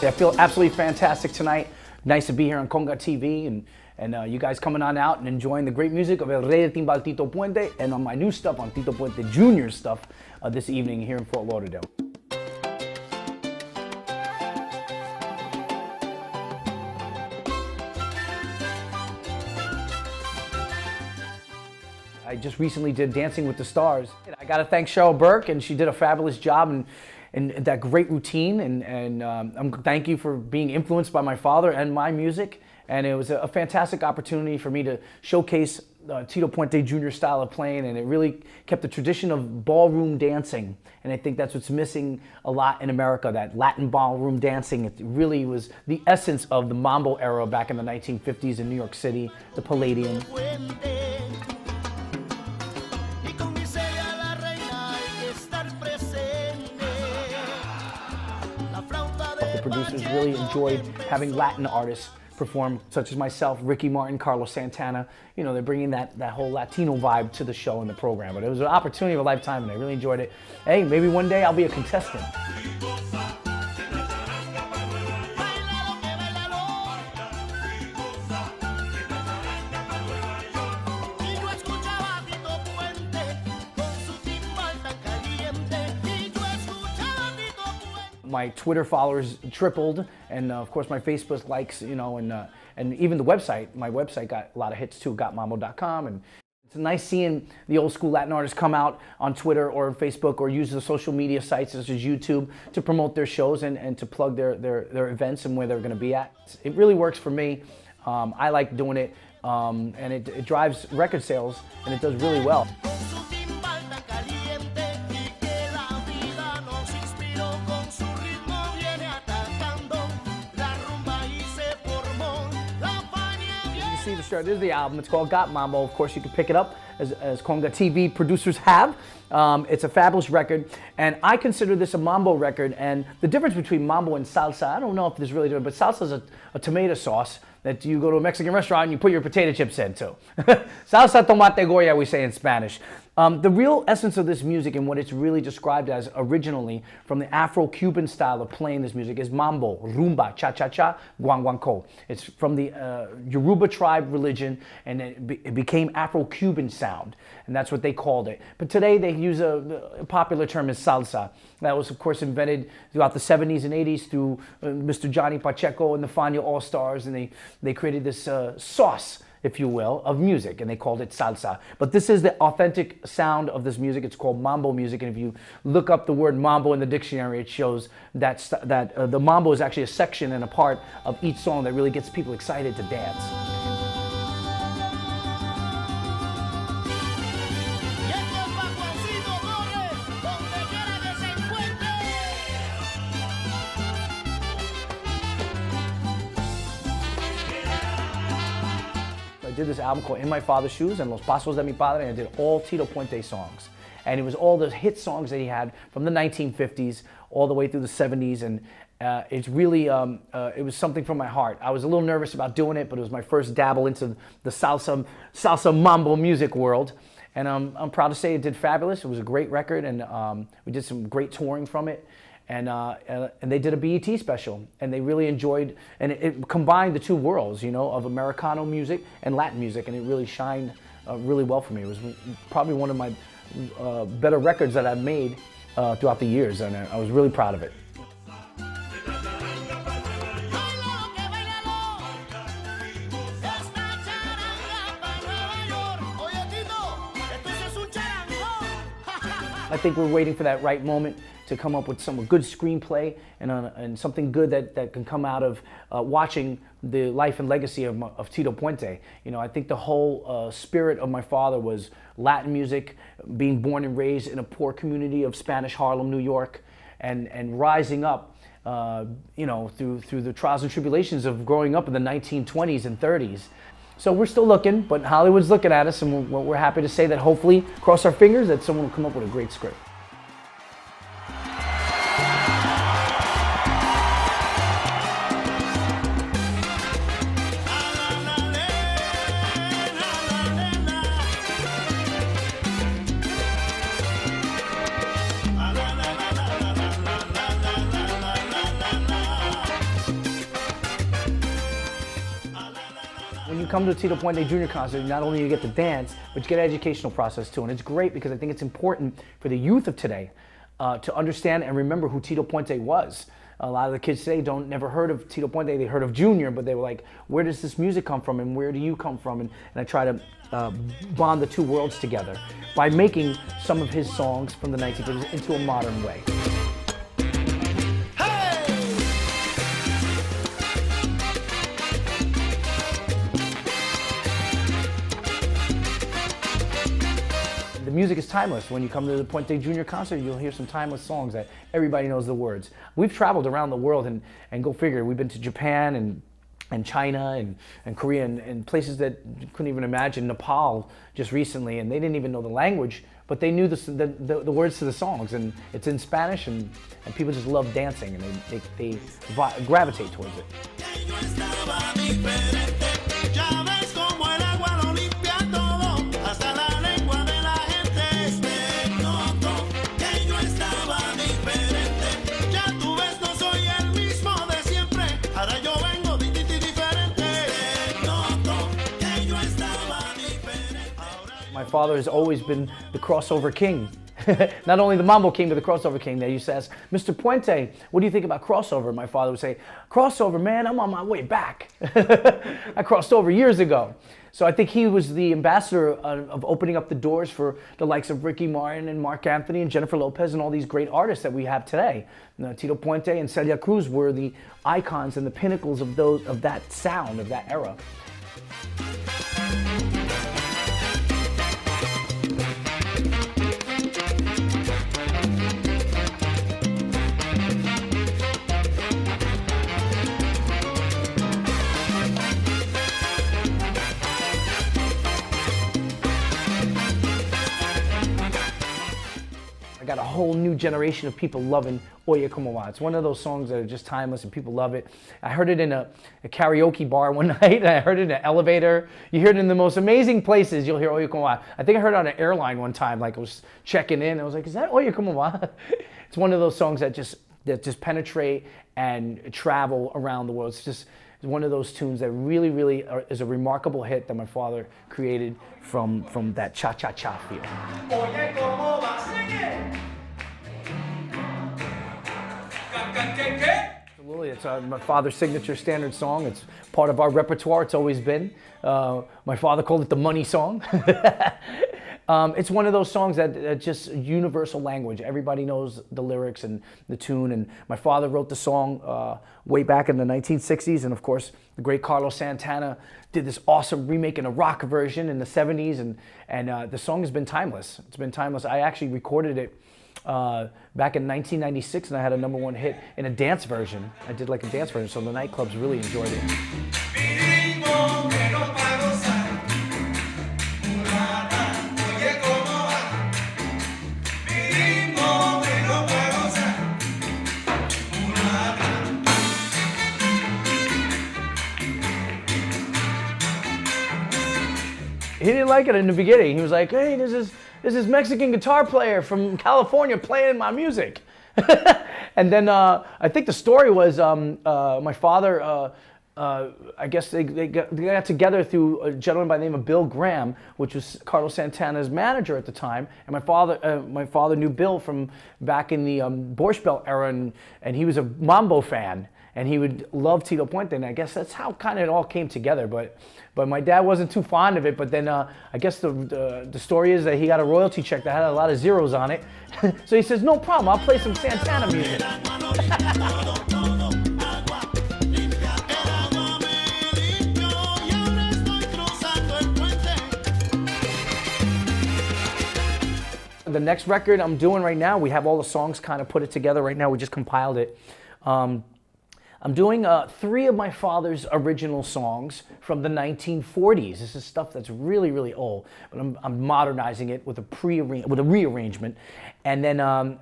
I feel absolutely fantastic tonight. Nice to be here on Conga TV and you guys coming on out and enjoying the great music of El Rey del Timbal Tito Puente and on my new stuff on Tito Puente Jr. stuff this evening here in Fort Lauderdale. I just recently did Dancing with the Stars. I got to thank Cheryl Burke, and she did a fabulous job and that great routine. And thank you for being influenced by my father and my music. And it was a fantastic opportunity for me to showcase Tito Puente Jr. style of playing, and it really kept the tradition of ballroom dancing. And I think that's what's missing a lot in America, that Latin ballroom dancing. It really was the essence of the Mambo era back in the 1950s in New York City, the Palladium. The producers really enjoyed having Latin artists perform, such as myself, Ricky Martin, Carlos Santana. You know, they're bringing that whole Latino vibe to the show and the program. But it was an opportunity of a lifetime, and I really enjoyed it. Hey, maybe one day I'll be a contestant. My Twitter followers tripled, and of course my Facebook likes, you know, and even the website. My website got a lot of hits too, gotmambo.com, and it's nice seeing the old school Latin artists come out on Twitter or Facebook or use the social media sites such as YouTube to promote their shows and to plug their events and where they're going to be at. It really works for me. I like doing it, and it drives record sales, and it does really well. See the shirt. This is the album. It's called Got Mambo. Of course, you can pick it up as Conga TV producers have. It's a fabulous record, and I consider this a Mambo record. And the difference between Mambo and salsa, I don't know if there's really different, but salsa is a tomato sauce that you go to a Mexican restaurant and you put your potato chips in too. Salsa tomate goya, we say in Spanish. The real essence of this music and what it's really described as originally from the Afro-Cuban style of playing this music is mambo, rumba, cha-cha-cha, guanguancó. It's from the Yoruba tribe religion, and it became Afro-Cuban sound, and that's what they called it. But today they use a popular term as salsa. That was, of course, invented throughout the 70s and 80s through Mr. Johnny Pacheco and the Fania All-Stars, and they created this sauce, if you will, of music, and they called it salsa. But this is the authentic sound of this music. It's called mambo music, and if you look up the word mambo in the dictionary, it shows that the mambo is actually a section and a part of each song that really gets people excited to dance. I did this album called In My Father's Shoes and Los Pasos de Mi Padre, and I did all Tito Puente songs. And it was all the hit songs that he had from the 1950s all the way through the 70s, and it's really, it was something from my heart. I was a little nervous about doing it, but it was my first dabble into the salsa mambo music world. And I'm proud to say it did fabulous. It was a great record, and we did some great touring from it. And they did a BET special, and they really enjoyed, and it combined the two worlds, you know, of Americano music and Latin music, and it really shined really well for me. It was probably one of my better records that I've made throughout the years, and I was really proud of it. I think we're waiting for that right moment to come up with some good screenplay and something good that can come out of watching the life and legacy of Tito Puente. You know, I think the whole spirit of my father was Latin music, being born and raised in a poor community of Spanish Harlem, New York, and rising up, you know, through the trials and tribulations of growing up in the 1920s and 30s. So we're still looking, but Hollywood's looking at us, and we're happy to say that hopefully, cross our fingers, that someone will come up with a great script. When you come to a Tito Puente Jr. concert, not only you get to dance, but you get an educational process too. And it's great because I think it's important for the youth of today to understand and remember who Tito Puente was. A lot of the kids today never heard of Tito Puente. They heard of Junior, but they were like, where does this music come from and where do you come from? And I try to bond the two worlds together by making some of his songs from the 1950s into a modern way. The music is timeless. When you come to the Puente Jr. concert, you'll hear some timeless songs that everybody knows the words. We've traveled around the world and go figure, we've been to Japan and China and Korea and places that you couldn't even imagine, Nepal just recently, and they didn't even know the language, but they knew the words to the songs, and it's in Spanish, and people just love dancing, and they gravitate towards it. My father has always been the crossover king. Not only the Mambo king, but the crossover king. They used to ask, Mr. Puente, what do you think about crossover? My father would say, crossover, man, I'm on my way back. I crossed over years ago. So I think he was the ambassador of opening up the doors for the likes of Ricky Martin and Mark Anthony and Jennifer Lopez and all these great artists that we have today. Tito Puente and Celia Cruz were the icons and the pinnacles of that sound, of that era. I got a whole new generation of people loving Oye Como Va. It's one of those songs that are just timeless and people love it. I heard it in a karaoke bar one night. I heard it in an elevator. You hear it in the most amazing places. You'll hear Oye Como Va. I think I heard it on an airline one time. Like I was checking in. I was like, is that Oye Como Va? It's one of those songs that just penetrate and travel around the world. It's one of those tunes that really, really is a remarkable hit that my father created from that cha-cha-cha feel. Oye, como va, sing it! Absolutely, it's my father's signature standard song. It's part of our repertoire. It's always been. My father called it the money song. It's one of those songs that just universal language. Everybody knows the lyrics and the tune. And my father wrote the song way back in the 1960s. And of course, the great Carlos Santana did this awesome remake in a rock version in the 70s. And the song has been timeless. It's been timeless. I actually recorded it back in 1996, and I had a #1 hit in a dance version. I did like a dance version, so the nightclubs really enjoyed it. He didn't like it in the beginning. He was like, hey, this is Mexican guitar player from California playing my music. And then I think the story was my father, I guess they got together through a gentleman by the name of Bill Graham, which was Carlos Santana's manager at the time. And my father knew Bill from back in the Borscht Belt era, and he was a Mambo fan. And he would love Tito Puente, and I guess that's how kind of it all came together. But my dad wasn't too fond of it. But then I guess the story is that he got a royalty check that had a lot of zeros on it. So he says, no problem, I'll play some Santana music. The next record I'm doing right now, we have all the songs kind of put it together right now. We just compiled it. I'm doing 3 of my father's original songs from the 1940s. This is stuff that's really, really old, but I'm modernizing it with a rearrangement. And then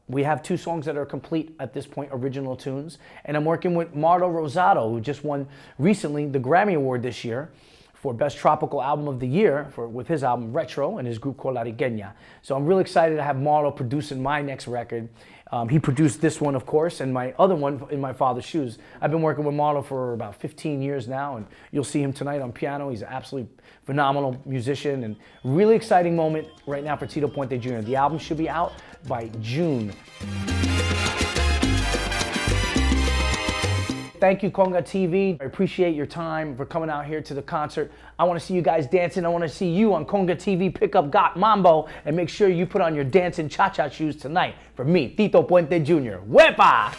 we have 2 songs that are complete at this point, original tunes. And I'm working with Marlo Rosado, who just won recently the Grammy Award this year for Best Tropical Album of the Year with his album Retro and his group called La Rigueña. So I'm really excited to have Marlo producing my next record. He produced this one, of course, and my other one, In My Father's Shoes. I've been working with Marlo for about 15 years now, and you'll see him tonight on piano. He's an absolutely phenomenal musician, and really exciting moment right now for Tito Puente Jr. The album should be out by June. Thank you, Conga TV. I appreciate your time for coming out here to the concert. I want to see you guys dancing. I want to see you on Conga TV. Pick up Got Mambo and make sure you put on your dancing cha-cha shoes tonight. For me, Tito Puente Jr. Wepa!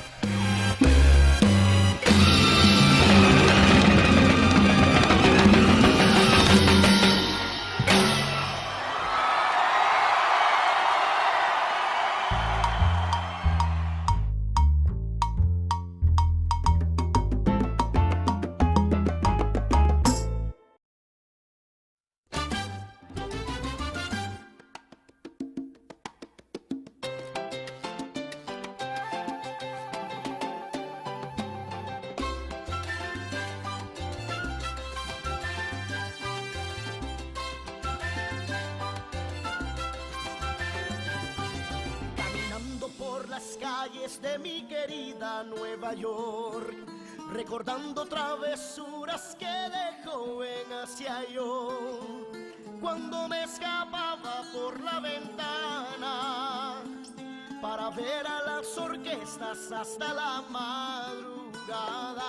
Las calles de mi querida Nueva York, recordando travesuras que de joven hacía yo, cuando me escapaba por la ventana para ver a las orquestas hasta la madrugada.